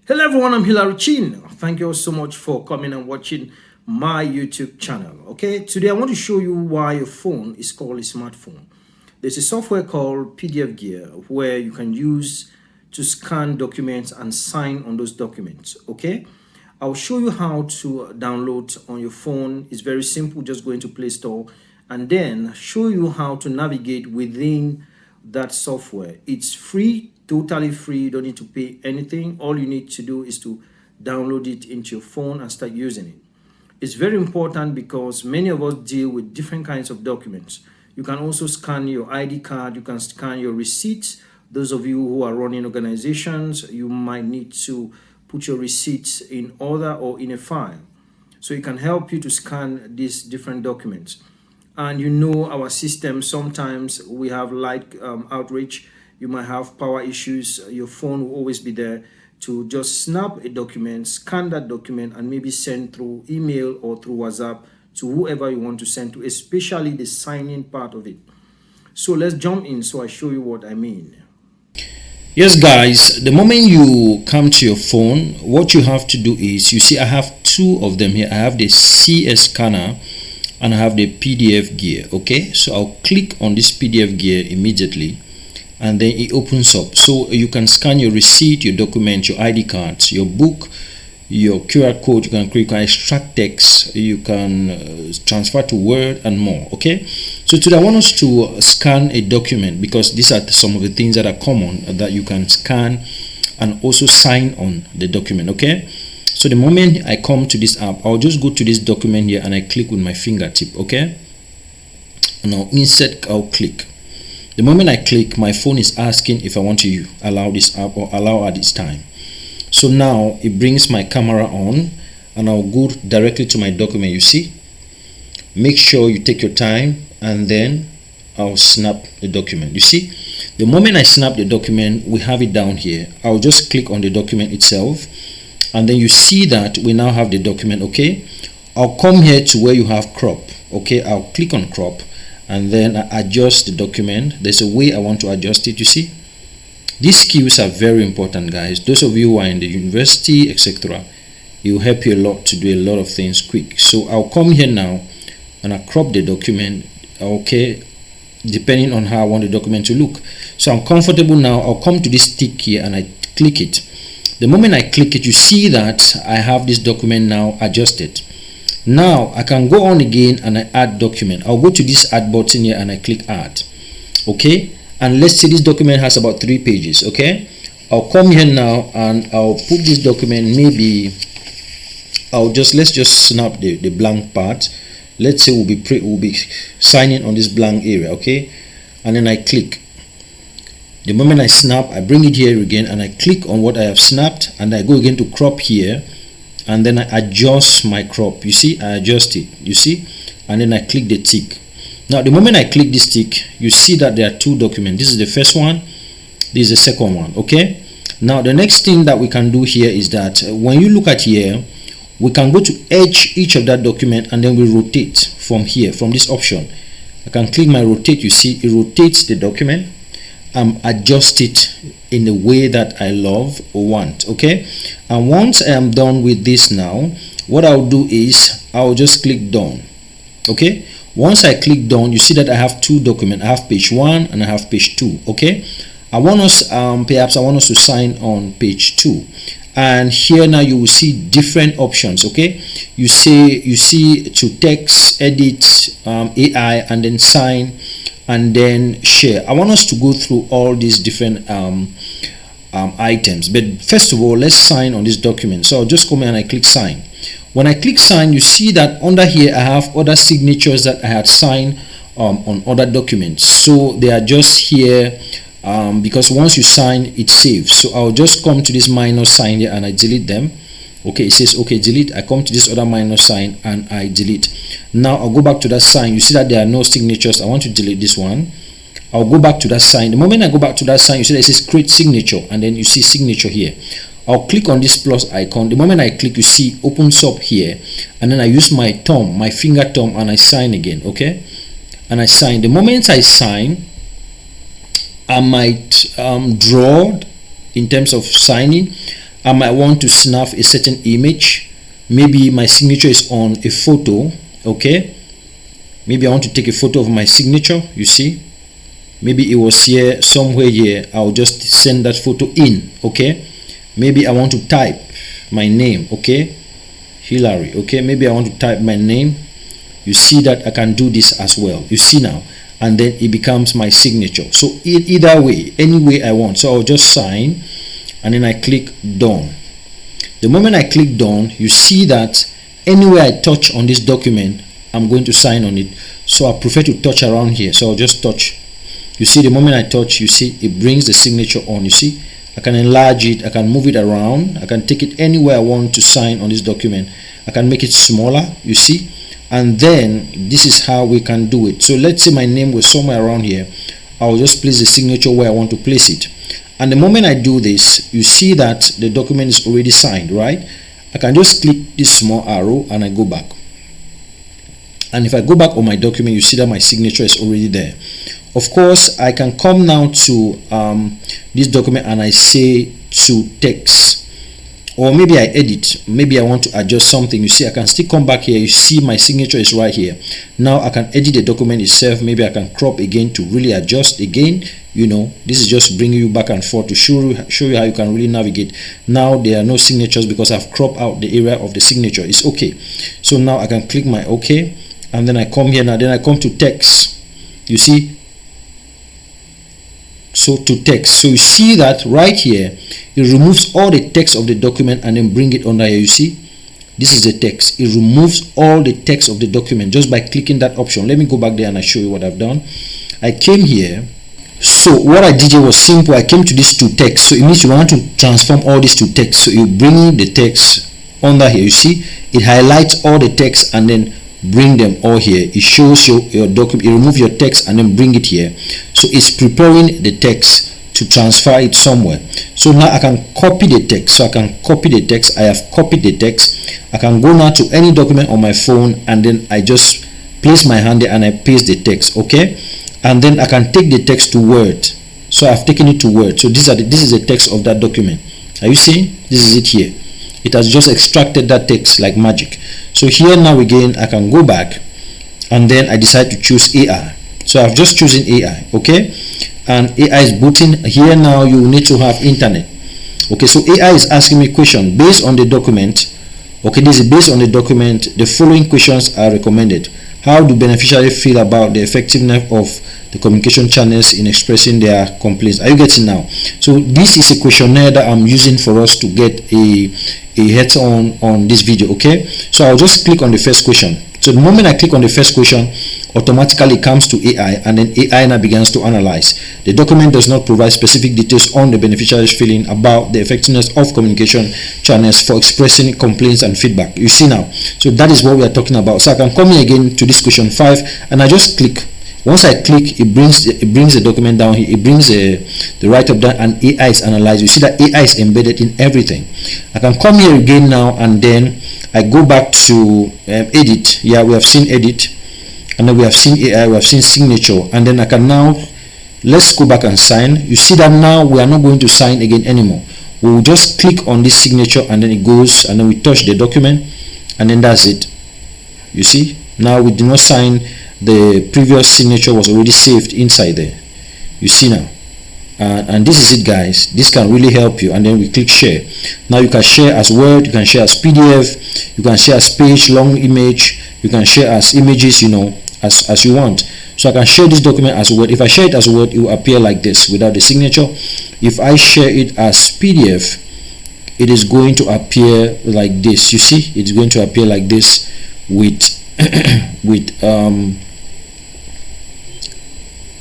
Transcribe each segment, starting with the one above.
Hello everyone, I'm Hilary Chin. Thank you all so much for coming and watching my YouTube channel. Okay, today I want to show you why your phone is called a smartphone. There's a software called PDF Gear where you can use to scan documents and sign on those documents. Okay, I'll show you how to download on your phone. It's very simple. Just go into Play Store and then show you how to navigate within that software. It's free, totally free. You don't need to pay anything. All you need to do is to download it into your phone and start using it. It's very important because many of us deal with different kinds of documents. You can also scan your ID card, you can scan your receipts. Those of you who are running organizations, you might need to put your receipts in order or in a file. So it can help you to scan these different documents. And you know our system, sometimes we have light outreach, you might have power issues, your phone will always be there to just snap a document, scan that document, and maybe send through email or through WhatsApp to whoever you want to send to, especially the signing part of it. So let's jump in so I show you what I mean. Yes guys, the moment you come to your phone, what you have to do is, you see I have two of them here. I have the CS scanner and I have the PDF Gear. Okay, so I'll click on this PDF Gear immediately and then it opens up. So you can scan your receipt, your document, your ID cards, your book, your QR code. You can extract text, you can transfer to Word and more. Okay, so today I want us to scan a document because these are some of the things that are common that you can scan and also sign on the document. Okay, so the moment I come to this app, I'll just go to this document here and I click with my fingertip. Okay, and I'll click. The moment I click, my phone is asking if I want to allow this app or allow at this time. So now it brings my camera on and I'll go directly to my document. You see, make sure you take your time and then I'll snap the document. You see, the moment I snap the document, we have it down here. I'll just click on the document itself and then you see that we now have the document. Okay, I'll come here to where you have crop. Okay, I'll click on crop and then I adjust the document. There's a way I want to adjust it. You see, these skills are very important, guys. Those of you who are in the university, etc., it will help you a lot to do a lot of things quick. So I'll come here now and I crop the document. Okay, depending on how I want the document to look. So I'm comfortable now. I'll come to this tick here and I click it. The moment I click it, you see that I have this document now adjusted. Now I can go on again and I add document. I'll go to this add button here and I click add. Okay, and let's say this document has about 3 pages. Okay, I'll come here now and I'll put this document, maybe let's just snap the blank part. Let's say we'll be signing on this blank area. Okay, and then I click. The moment I snap, I bring it here again and I click on what I have snapped and I go again to crop here and then I adjust my crop. You see, I adjust it, you see, and then I click the tick. Now the moment I click this tick, you see that there are 2 documents. This is the first one, this is the second one. Okay, now the next thing that we can do here is that when you look at here, we can go to edge each of that document and then we rotate from here, from this option. I can click my rotate. You see, it rotates the document and adjust it in the way that I love or want. Okay, and once I am done with this, now what I'll do is I'll just click done. Okay, once I click done, you see that I have 2 documents. I have page 1 and I have page 2. Okay, I want us perhaps I want us to sign on page 2, and here now you will see different options. Okay, you see to text, edit, AI, and then sign, and then share. I want us to go through all these different items, but first of all, let's sign on this document. So I'll just come here and I click sign. When I click sign, you see that under here I have other signatures that I had signed on other documents. So they are just here because once you sign, it saves. So I'll just come to this minus sign here and I delete them. Okay, it says okay, delete. I come to this other minus sign and I delete. Now I'll go back to that sign. You see that there are no signatures. I want to delete this one. I'll go back to that sign. The moment I go back to that sign, you see that it says create signature and then you see signature here. I'll click on this plus icon. The moment I click, you see opens up here, and then I use my thumb, my finger thumb, and I sign again. Okay, and I sign. The moment I sign, I might draw in terms of signing. I might want to snap a certain image. Maybe my signature is on a photo. Okay, maybe I want to take a photo of my signature. You see, maybe it was here somewhere here. I'll just send that photo in. Okay, maybe I want to type my name. Okay, Hillary. Okay, maybe I want to type my name. You see that I can do this as well. You see now, and then it becomes my signature. So either way, any way I want. So I'll just sign, and then I click done. The moment I click done, you see that anywhere I touch on this document, I'm going to sign on it. So I prefer to touch around here. So I'll just touch. You see, the moment I touch, you see it brings the signature on. You see, I can enlarge it, I can move it around, I can take it anywhere I want to sign on this document. I can make it smaller. You see, and then this is how we can do it. So let's say my name was somewhere around here. I'll just place the signature where I want to place it, and the moment I do this, you see that the document is already signed, right? I can just click this small arrow and I go back, and if I go back on my document, you see that my signature is already there. Of course, I can come now to this document and I say to text, or maybe I edit, maybe I want to adjust something. You see, I can still come back here. You see my signature is right here. Now I can edit the document itself. Maybe I can crop again to really adjust again. You know, this is just bringing you back and forth to show you how you can really navigate. Now there are no signatures because I've cropped out the area of the signature. It's okay. So now I can click my OK, and then I come here now. Then I come to text. You see, so to text. So you see that right here, it removes all the text of the document and then bring it under here. You see, this is the text. It removes all the text of the document just by clicking that option. Let me go back there and I show you what I've done. I came here. So what I did here was simple. I came to this to text. So it means you want to transform all this to text. So you bring the text under here. You see, it highlights all the text and then bring them all here. It shows you your document. You remove your text and then bring it here. So it's preparing the text to transfer it somewhere. So now I can copy the text. So I can copy the text. I have copied the text. I can go now to any document on my phone and then I just place my hand there and I paste the text. Okay, and then I can take the text to Word. So I've taken it to Word. So this is the text of that document. Are you seeing? This is it here. It has just extracted that text like magic. So here now again I can go back and then I decide to choose AI. So I've just chosen AI. Okay, and AI is booting. Here now you need to have internet. Okay, so AI is asking me question based on the document. Okay, this is based on the document. The following questions are recommended. How do beneficiaries feel about the effectiveness of the communication channels in expressing their complaints? Are you getting now? So this is a questionnaire that I'm using for us to get a head on this video. Okay, so I'll just click on the first question. So the moment I click on the first question, automatically it comes to AI, and then AI now begins to analyze. The document does not provide specific details on the beneficiary's feeling about the effectiveness of communication channels for expressing complaints and feedback. You see now, so that is what we are talking about. So I can come here again to this question 5 and I just click. Once I click, it brings the document down here. It brings the write-up down and AI is analyzed. You see that AI is embedded in everything. I can come here again now and then I go back to edit. Yeah, we have seen edit, and then we have seen AI, we have seen signature, and then I can now, let's go back and sign. You see that now we are not going to sign again anymore. We will just click on this signature and then it goes, and then we touch the document, and then that's it. You see, now we did not sign. The previous signature was already saved inside there. You see now, and this is it, guys. This can really help you. And then we click share. Now you can share as Word, you can share as PDF, you can share as page, long image, you can share as images, you know, as you want. So I can share this document as Word. If I share it as Word, it will appear like this without the signature. If I share it as PDF, it is going to appear like this. You see, it's going to appear like this with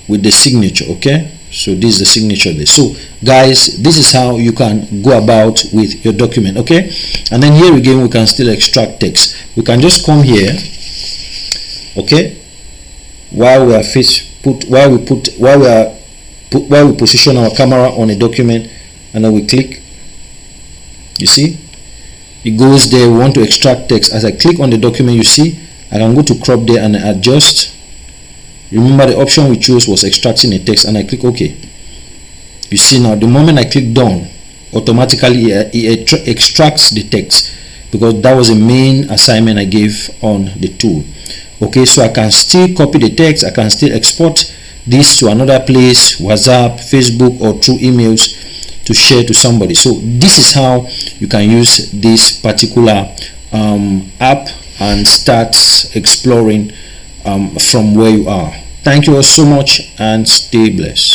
with the signature. Okay, so this is the signature there. So guys, this is how you can go about with your document. Okay, and then here again we can still extract text. We can just come here. Okay, while we position our camera on a document, and then we click. You see, it goes there. We want to extract text. As I click on the document, you see I can go to crop there and adjust. Remember, the option we chose was extracting a text, and I click OK. You see now, the moment I click done, automatically extracts the text, because that was the main assignment I gave on the tool. Okay, so I can still copy the text, I can still export this to another place, WhatsApp, Facebook, or through emails to share to somebody. So this is how you can use this particular app and start exploring from where you are. Thank you all so much and stay blessed.